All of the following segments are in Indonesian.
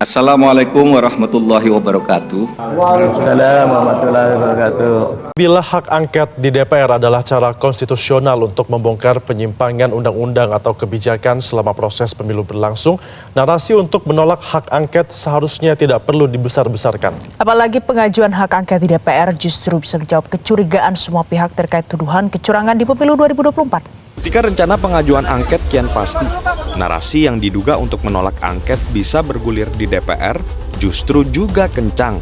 Assalamualaikum warahmatullahi wabarakatuh. Waalaikumsalam warahmatullahi wabarakatuh. Bila hak angket di DPR adalah cara konstitusional untuk membongkar penyimpangan undang-undang atau kebijakan selama proses pemilu berlangsung, narasi untuk menolak hak angket seharusnya tidak perlu dibesar-besarkan. Apalagi pengajuan hak angket di DPR justru bisa menjawab kecurigaan semua pihak terkait tuduhan kecurangan di pemilu 2024. Ketika rencana pengajuan angket kian pasti, narasi yang diduga untuk menolak angket bisa bergulir di DPR justru juga kencang.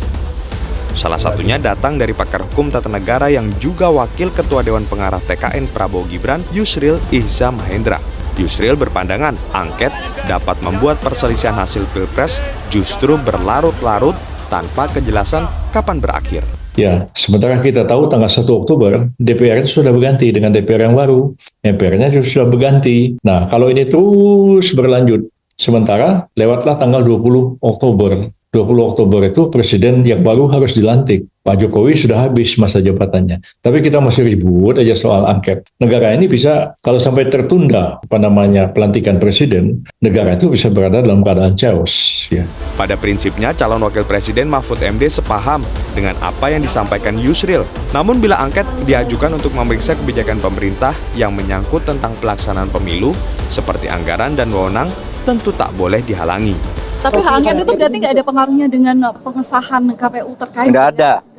Salah satunya datang dari pakar hukum tata negara yang juga wakil Ketua Dewan Pengarah TKN Prabowo Gibran, Yusril Ihza Mahendra. Yusril berpandangan angket dapat membuat perselisihan hasil Pilpres justru berlarut-larut tanpa kejelasan kapan berakhir. Ya, sementara kita tahu tanggal 1 Oktober DPR sudah berganti dengan DPR yang baru. MPR-nya juga sudah berganti. Nah, kalau ini terus berlanjut, sementara lewatlah tanggal 20 Oktober. 20 Oktober itu presiden yang baru harus dilantik. Pak Jokowi sudah habis masa jabatannya. Tapi kita masih ribut aja soal angket. Negara ini bisa, kalau sampai tertunda pelantikan presiden, negara itu bisa berada dalam keadaan chaos. Ya. Pada prinsipnya, calon wakil presiden Mahfud MD sepaham dengan apa yang disampaikan Yusril. Namun bila angket diajukan untuk memeriksa kebijakan pemerintah yang menyangkut tentang pelaksanaan pemilu, seperti anggaran dan wewenang, tentu tak boleh dihalangi. Tapi hak angket itu berarti nggak ada pengaruhnya dengan pengesahan KPU terkait? Nggak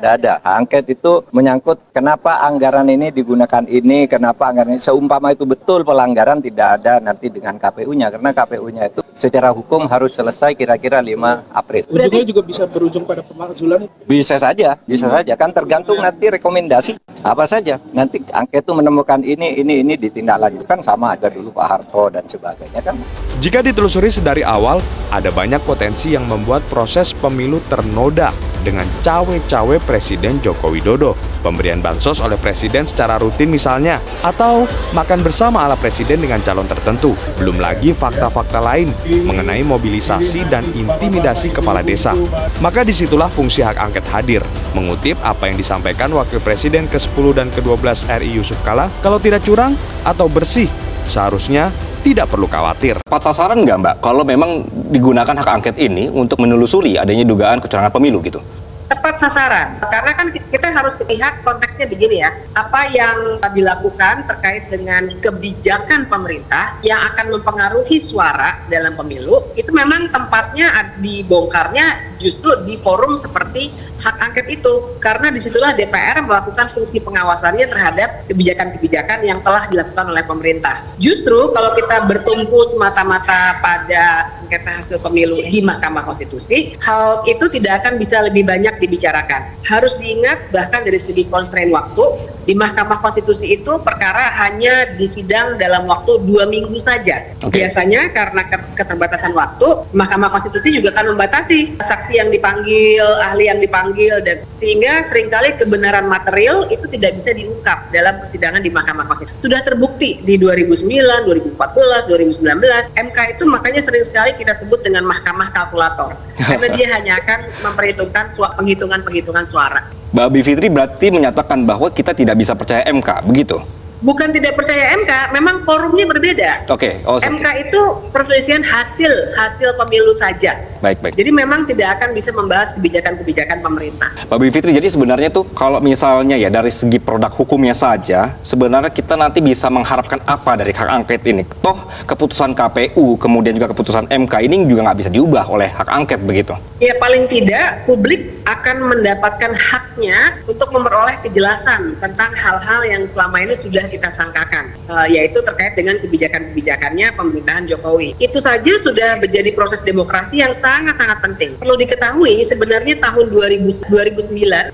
ada. Hak angket itu menyangkut kenapa anggaran ini digunakan ini, kenapa anggaran ini. Seumpama itu betul pelanggaran, tidak ada nanti dengan KPU-nya. Karena KPU-nya itu secara hukum harus selesai kira-kira 5 April. Ujungnya juga bisa berujung pada pemakzulan? Bisa saja. Kan tergantung nanti rekomendasi. Apa saja. Nanti angket itu menemukan ini ditindaklanjutkan sama aja dulu Pak Harto dan sebagainya kan. Jika ditelusuri sedari awal, ada banyak potensi yang membuat proses pemilu ternoda dengan cawe-cawe Presiden Joko Widodo, pemberian bansos oleh Presiden secara rutin misalnya, atau makan bersama ala Presiden dengan calon tertentu. Belum lagi fakta-fakta lain mengenai mobilisasi dan intimidasi kepala desa. Maka disitulah fungsi hak angket hadir. Mengutip apa yang disampaikan Wakil Presiden ke-10 dan ke-12 RI Yusuf Kala, kalau tidak curang atau bersih, seharusnya tidak perlu khawatir. Tepat sasaran nggak, Mbak, kalau memang digunakan hak angket ini untuk menelusuri adanya dugaan kecurangan pemilu gitu? Tepat sasaran, karena kan kita harus lihat konteksnya begini ya, apa yang dilakukan terkait dengan kebijakan pemerintah yang akan mempengaruhi suara dalam pemilu, itu memang tempatnya dibongkarnya justru di forum seperti hak angket itu, karena disitulah DPR melakukan fungsi pengawasannya terhadap kebijakan-kebijakan yang telah dilakukan oleh pemerintah. Justru kalau kita bertumpu semata-mata pada sengketa hasil pemilu di Mahkamah Konstitusi, hal itu tidak akan bisa lebih banyak dibicarakan. Harus diingat bahkan dari segi constraint waktu, di Mahkamah Konstitusi itu perkara hanya disidang dalam waktu 2 minggu saja. Biasanya karena keterbatasan waktu, Mahkamah Konstitusi juga akan membatasi saksi yang dipanggil, ahli yang dipanggil, dan sehingga seringkali kebenaran material itu tidak bisa diungkap dalam persidangan di Mahkamah Konstitusi. Sudah terbukti di 2009, 2014, 2019, MK itu makanya sering sekali kita sebut dengan mahkamah kalkulator. Karena dia hanya akan memperhitungkan penghitungan suara. Mbak Bivitri berarti menyatakan bahwa kita tidak bisa percaya MK, begitu? Bukan tidak percaya MK, memang forumnya berbeda. MK itu perselisihan hasil pemilu saja. Baik. Jadi memang tidak akan bisa membahas kebijakan-kebijakan pemerintah. Mbak Bivitri, jadi sebenarnya tuh kalau misalnya ya dari segi produk hukumnya saja, sebenarnya kita nanti bisa mengharapkan apa dari hak angket ini? Toh keputusan KPU, kemudian juga keputusan MK ini juga nggak bisa diubah oleh hak angket, begitu? Ya paling tidak publik akan mendapatkan haknya untuk memperoleh kejelasan tentang hal-hal yang selama ini sudah kita sangkakan, yaitu terkait dengan kebijakan-kebijakannya pemerintahan Jokowi. Itu saja sudah menjadi proses demokrasi yang sangat-sangat penting. Perlu diketahui sebenarnya tahun 2009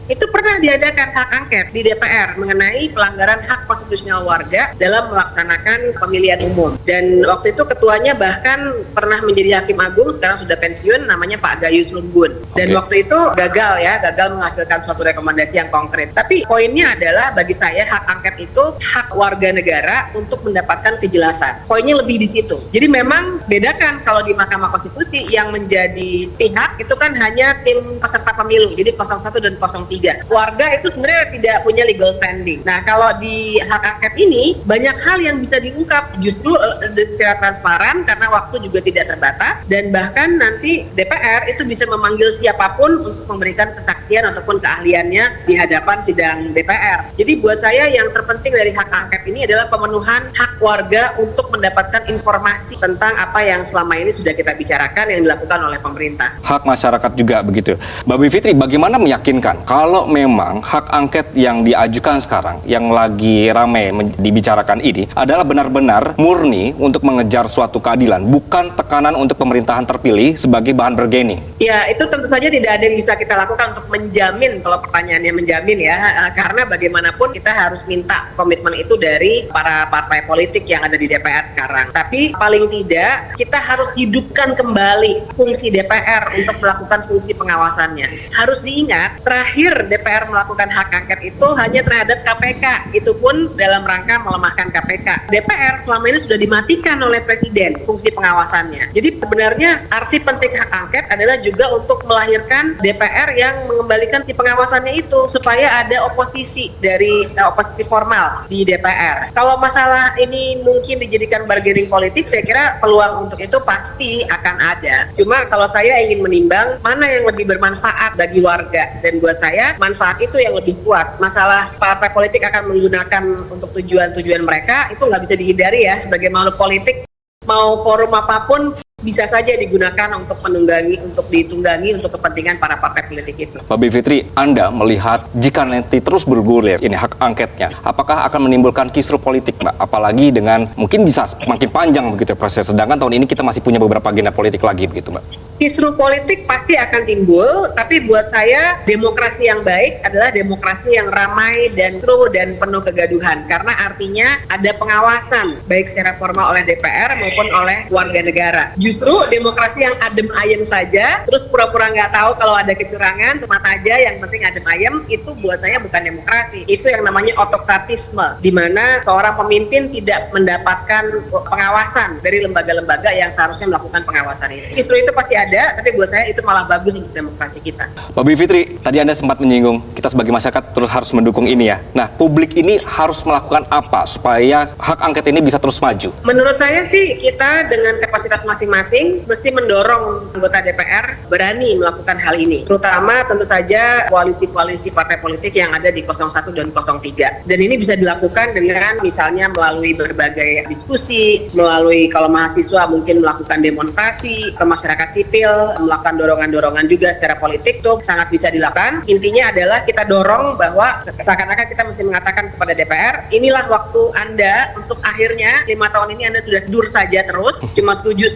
itu pernah diadakan hak angket di DPR mengenai pelanggaran hak konstitusional warga dalam melaksanakan pemilihan umum. Dan waktu itu ketuanya bahkan pernah menjadi hakim agung, sekarang sudah pensiun, namanya Pak Gayus Lumbun. Dan waktu itu gagal menghasilkan suatu rekomendasi yang konkret. Tapi poinnya adalah bagi saya hak angket itu hak warga negara untuk mendapatkan kejelasan. Poinnya lebih di situ. Jadi memang bedakan kalau di Mahkamah Konstitusi yang menjadi pihak itu kan hanya tim peserta pemilu, jadi 01 dan 03. Warga itu sebenarnya tidak punya legal standing. Nah, kalau di hak angket ini banyak hal yang bisa diungkap justru secara transparan karena waktu juga tidak terbatas, dan bahkan nanti DPR itu bisa memanggil siapapun untuk memberikan kesaksian ataupun keahliannya di hadapan sidang DPR. Jadi buat saya yang terpenting dari hak angket ini adalah pemenuhan hak warga untuk mendapatkan informasi tentang apa yang selama ini sudah kita bicarakan yang dilakukan oleh pemerintah. Hak masyarakat juga begitu. Mbak Bivitri, bagaimana meyakinkan kalau memang hak angket yang diajukan sekarang, yang lagi ramai dibicarakan ini adalah benar-benar murni untuk mengejar suatu keadilan, bukan tekanan untuk pemerintahan terpilih sebagai bahan bargaining? Ya, itu tentu saja tidak ada yang bisa kita lakukan untuk menjamin, kalau pertanyaannya menjamin ya, karena bagaimanapun kita harus minta komitmen itu dari para partai politik yang ada di DPR sekarang. Tapi paling tidak kita harus hidupkan kembali fungsi DPR untuk melakukan fungsi pengawasannya. Harus diingat, terakhir DPR melakukan hak angket itu hanya terhadap KPK, itu pun dalam rangka melemahkan KPK. DPR selama ini sudah dimatikan oleh Presiden fungsi pengawasannya. Jadi sebenarnya arti penting hak angket adalah juga untuk melahirkan DPR yang mengembalikan si pengawasannya itu supaya ada oposisi dari oposisi formal di DPR. Kalau masalah ini mungkin dijadikan bargaining politik, saya kira peluang untuk itu pasti akan ada. Cuma kalau saya ingin menimbang mana yang lebih bermanfaat bagi warga, dan buat saya manfaat itu yang lebih kuat. Masalah partai politik akan menggunakan untuk tujuan-tujuan mereka itu nggak bisa dihindari ya, sebagai makhluk politik mau forum apapun bisa saja digunakan untuk menunggangi, untuk ditunggangi untuk kepentingan para partai politik itu. Mbak Bivitri, Anda melihat jika nanti terus bergulir ini hak angketnya, apakah akan menimbulkan kisru politik, Mbak? Apalagi dengan mungkin bisa makin panjang begitu proses, sedangkan tahun ini kita masih punya beberapa agenda politik lagi begitu, Mbak? Kisru politik pasti akan timbul, tapi buat saya demokrasi yang baik adalah demokrasi yang ramai dan seru dan penuh kegaduhan, karena artinya ada pengawasan baik secara formal oleh DPR maupun oleh warga negara. Justru demokrasi yang adem ayem saja, terus pura-pura nggak tahu kalau ada kecurangan, cuma aja yang penting adem ayem, itu buat saya bukan demokrasi. Itu yang namanya otokratisme, di mana seorang pemimpin tidak mendapatkan pengawasan dari lembaga-lembaga yang seharusnya melakukan pengawasan itu. Kisru itu pasti ada, tapi buat saya itu malah bagus untuk demokrasi kita. Mbak Bivitri, tadi Anda sempat menyinggung kita sebagai masyarakat terus harus mendukung ini ya. Nah, publik ini harus melakukan apa supaya hak angket ini bisa terus maju? Menurut saya sih kita dengan kapasitas masing-masing mesti mendorong anggota DPR berani melakukan hal ini. Terutama tentu saja koalisi-koalisi partai politik yang ada di 01 dan 03. Dan ini bisa dilakukan dengan misalnya melalui berbagai diskusi, melalui kalau mahasiswa mungkin melakukan demonstrasi, ke masyarakat sipil, melakukan dorongan-dorongan juga secara politik, itu sangat bisa dilakukan. Intinya adalah kita dorong bahwa seakan-akan kita mesti mengatakan kepada DPR, inilah waktu Anda untuk akhirnya 5 tahun ini Anda sudah dur saja terus, cuma setuju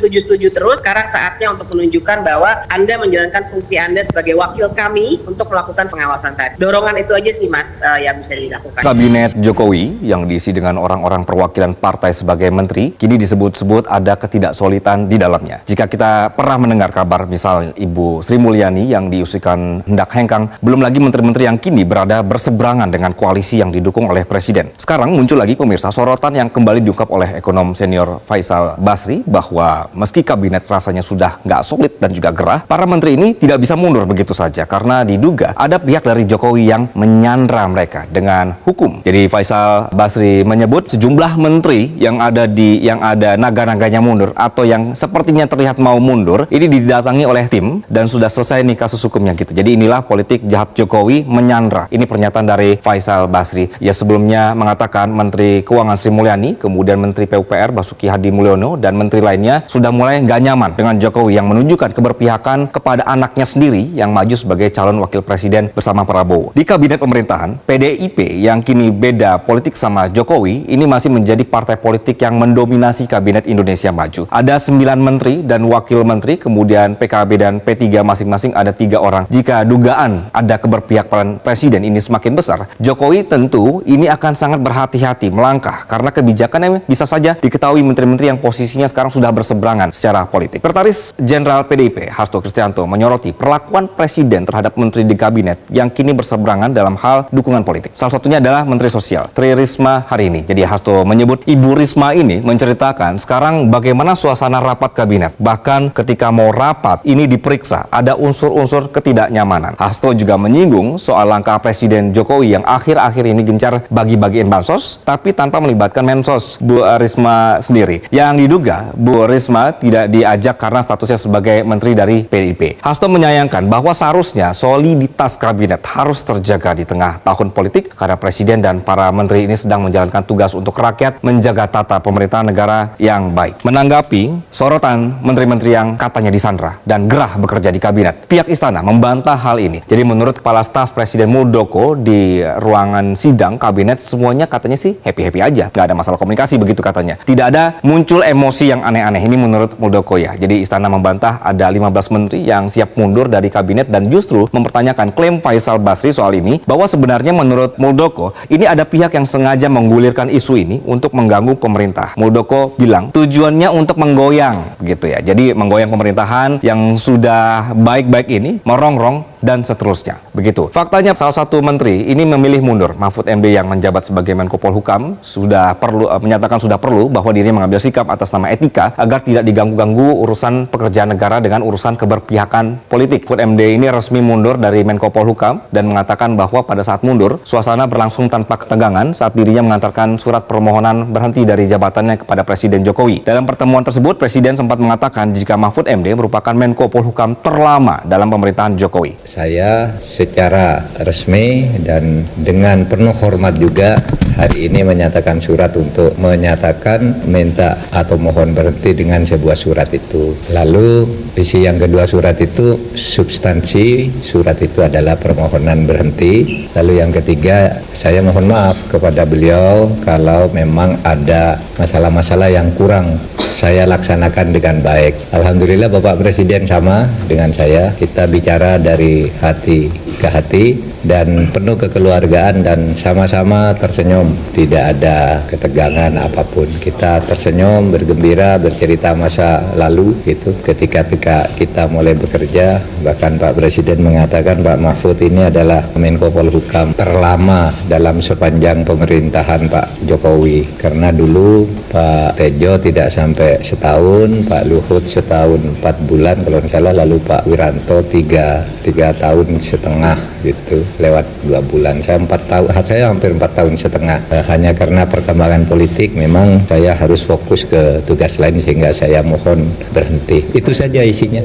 terus. Sekarang saatnya untuk menunjukkan bahwa Anda menjalankan fungsi Anda sebagai wakil kami untuk melakukan pengawasan tadi. Dorongan itu aja sih Mas yang bisa dilakukan. Kabinet Jokowi yang diisi dengan orang-orang perwakilan partai sebagai menteri, kini disebut-sebut ada ketidaksolidan di dalamnya. Jika kita pernah mendengar kabar misal Ibu Sri Mulyani yang diusulkan hendak hengkang, belum lagi menteri-menteri yang kini berada berseberangan dengan koalisi yang didukung oleh Presiden. Sekarang muncul lagi pemirsa sorotan yang kembali diungkap oleh ekonom senior Faisal Basri bahwa meski kabinet rasanya sudah nggak solid dan juga gerah, para menteri ini tidak bisa mundur begitu saja karena diduga ada pihak dari Jokowi yang menyandra mereka dengan hukum. Jadi Faisal Basri menyebut sejumlah menteri yang ada naga-naganya mundur atau yang sepertinya terlihat mau mundur, ini didatangi oleh tim dan sudah selesai nih kasus hukumnya gitu. Jadi inilah politik jahat Jokowi menyandra. Ini pernyataan dari Faisal Basri. Ia sebelumnya mengatakan Menteri Keuangan Sri Mulyani, kemudian Menteri PUPR Basuki Hadi Mulyono dan menteri lainnya sudah mulai nggak nyaman dengan Jokowi yang menunjukkan keberpihakan kepada anaknya sendiri yang maju sebagai calon wakil presiden bersama Prabowo. Di kabinet pemerintahan, PDIP yang kini beda politik sama Jokowi, ini masih menjadi partai politik yang mendominasi kabinet Indonesia Maju. Ada 9 menteri dan wakil menteri, kemudian kemudian PKB dan P3 masing-masing ada 3 orang. Jika dugaan ada keberpihakan presiden ini semakin besar, Jokowi tentu ini akan sangat berhati-hati melangkah karena kebijakannya bisa saja diketahui menteri-menteri yang posisinya sekarang sudah berseberangan secara politik. Sekretaris Jenderal PDIP Hasto Kristianto menyoroti perlakuan presiden terhadap menteri di kabinet yang kini berseberangan dalam hal dukungan politik. Salah satunya adalah Menteri Sosial Tri Risma hari ini. Jadi Hasto menyebut Ibu Risma ini menceritakan sekarang bagaimana suasana rapat kabinet. Bahkan ketika mau rapat ini diperiksa ada unsur-unsur ketidaknyamanan. Hasto juga menyinggung soal langkah Presiden Jokowi yang akhir-akhir ini gencar bagi-bagiin bansos tapi tanpa melibatkan Mensos Bu Risma sendiri. Yang diduga Bu Risma tidak diajak karena statusnya sebagai menteri dari PDIP. Hasto menyayangkan bahwa seharusnya soliditas kabinet harus terjaga di tengah tahun politik karena Presiden dan para menteri ini sedang menjalankan tugas untuk rakyat menjaga tata pemerintahan negara yang baik. Menanggapi sorotan menteri-menteri yang katanya disandra dan gerah bekerja di kabinet, pihak istana membantah hal ini. Jadi menurut Kepala Staf Presiden Muldoko di ruangan sidang kabinet semuanya katanya sih happy-happy aja, nggak ada masalah komunikasi begitu katanya. Tidak ada muncul emosi yang aneh-aneh, ini menurut Muldoko ya. Jadi istana membantah ada 15 menteri yang siap mundur dari kabinet dan justru mempertanyakan klaim Faisal Basri soal ini bahwa sebenarnya menurut Muldoko ini ada pihak yang sengaja menggulirkan isu ini untuk mengganggu pemerintah. Muldoko bilang tujuannya untuk menggoyang gitu ya. Jadi menggoyang pemerintahan yang sudah baik-baik ini, merongrong dan seterusnya. Begitu. Faktanya salah satu menteri ini memilih mundur. Mahfud MD yang menjabat sebagai Menko Polhukam menyatakan sudah perlu bahwa dirinya mengambil sikap atas nama etika agar tidak diganggu-ganggu urusan pekerjaan negara dengan urusan keberpihakan politik. Mahfud MD ini resmi mundur dari Menko Polhukam dan mengatakan bahwa pada saat mundur, suasana berlangsung tanpa ketegangan saat dirinya mengantarkan surat permohonan berhenti dari jabatannya kepada Presiden Jokowi. Dalam pertemuan tersebut, Presiden sempat mengatakan jika Mahfud MD merupakan Menko Polhukam terlama dalam pemerintahan Jokowi. Saya secara resmi dan dengan penuh hormat juga hari ini menyatakan surat untuk menyatakan minta atau mohon berhenti dengan sebuah surat itu. Lalu isi yang kedua surat itu substansi surat itu adalah permohonan berhenti. Lalu yang ketiga saya mohon maaf kepada beliau kalau memang ada masalah-masalah yang kurang saya laksanakan dengan baik. Alhamdulillah Bapak Presiden sama dengan saya, kita bicara dari hati ke hati dan penuh kekeluargaan dan sama-sama tersenyum, tidak ada ketegangan apapun. Kita tersenyum, bergembira, bercerita masa lalu gitu. Ketika kita mulai bekerja, bahkan Pak Presiden mengatakan Pak Mahfud ini adalah Menko Polhukam terlama dalam sepanjang pemerintahan Pak Jokowi. Karena dulu Pak Tejo tidak sampai setahun, Pak Luhut setahun 4 bulan kalau tidak salah, lalu Pak Wiranto 3 tahun setengah gitu, lewat 2 bulan. Saya hampir 4 tahun setengah. Hanya karena perkembangan politik memang saya harus fokus ke tugas lain sehingga saya mohon berhenti. Itu saja isinya.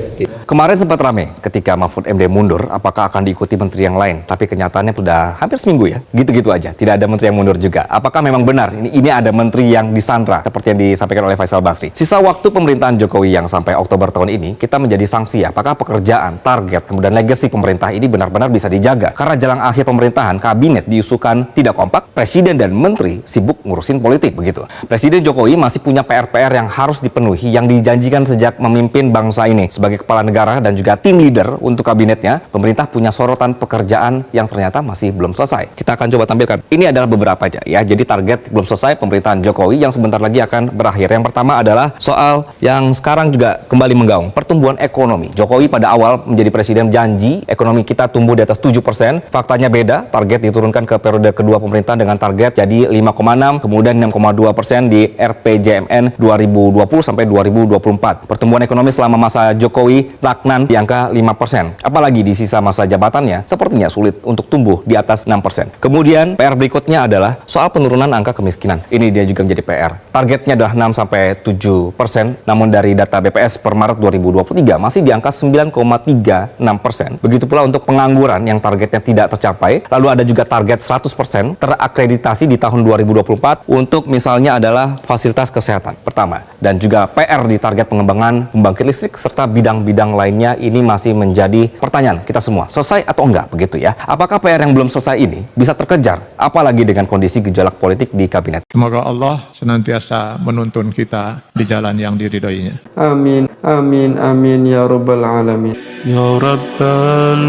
Kemarin sempat ramai ketika Mahfud MD mundur, apakah akan diikuti menteri yang lain? Tapi kenyataannya sudah hampir seminggu ya, gitu-gitu aja. Tidak ada menteri yang mundur juga. Apakah memang benar ini ada menteri yang disandra seperti yang disampaikan oleh Faisal Basri? Sisa waktu pemerintahan Jokowi yang sampai Oktober tahun ini, kita menjadi sanksi apakah pekerjaan, target, kemudian legacy pemerintah ini benar-benar bisa dijaga. Karena jelang akhir pemerintahan, kabinet diusulkan tidak kompak, presiden dan menteri sibuk ngurusin politik begitu. Presiden Jokowi masih punya PR-PR yang harus dipenuhi yang dijanjikan sejak memimpin bangsa ini. Sebagai kepala negara dan juga tim leader untuk kabinetnya, pemerintah punya sorotan pekerjaan yang ternyata masih belum selesai. Kita akan coba tampilkan. Ini adalah beberapa aja ya. Jadi target belum selesai pemerintahan Jokowi yang sebentar lagi akan berakhir. Yang pertama adalah soal yang sekarang juga kembali menggaung, pertumbuhan ekonomi. Jokowi pada awal menjadi presiden janji ekonomi kita tumbuh di atas 7%. Faktanya beda, target diturunkan ke periode kedua pemerintahan dengan target jadi 5,6, kemudian 6,2% di RPJMN 2020 sampai 2024. Pertumbuhan ekonomi selama masa Jokowi stagnan di angka 5%. Apalagi di sisa masa jabatannya, sepertinya sulit untuk tumbuh di atas 6%. Kemudian PR berikutnya adalah soal penurunan angka kemiskinan. Ini dia juga menjadi PR. Targetnya adalah 6-7%, namun dari data BPS per Maret 2023 masih di angka 9,36%. Begitu pula untuk pengangguran yang targetnya tidak tercapai. Lalu ada juga target 100% terakreditasi di tahun 2024 untuk misalnya adalah fasilitas kesehatan pertama. Dan juga PR di target pengembangan pembangkit listrik serta bidang-bidang lainnya ini masih menjadi pertanyaan kita semua. Selesai atau enggak begitu ya? Apakah PR yang belum selesai ini bisa terkejar? Apalagi dengan kondisi gejolak politik di kabinet. Semoga Allah senantiasa menuntun kita di jalan yang diridhoinya. Amin. Amin amin ya rabbal alamin. Ya rabbal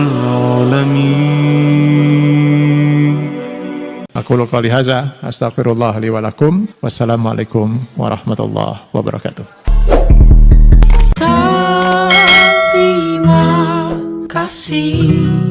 alamin. Aqulu qouli hadza astaghfirullah li wa lakum. Wassalamualaikum warahmatullahi wabarakatuh. Terima kasih.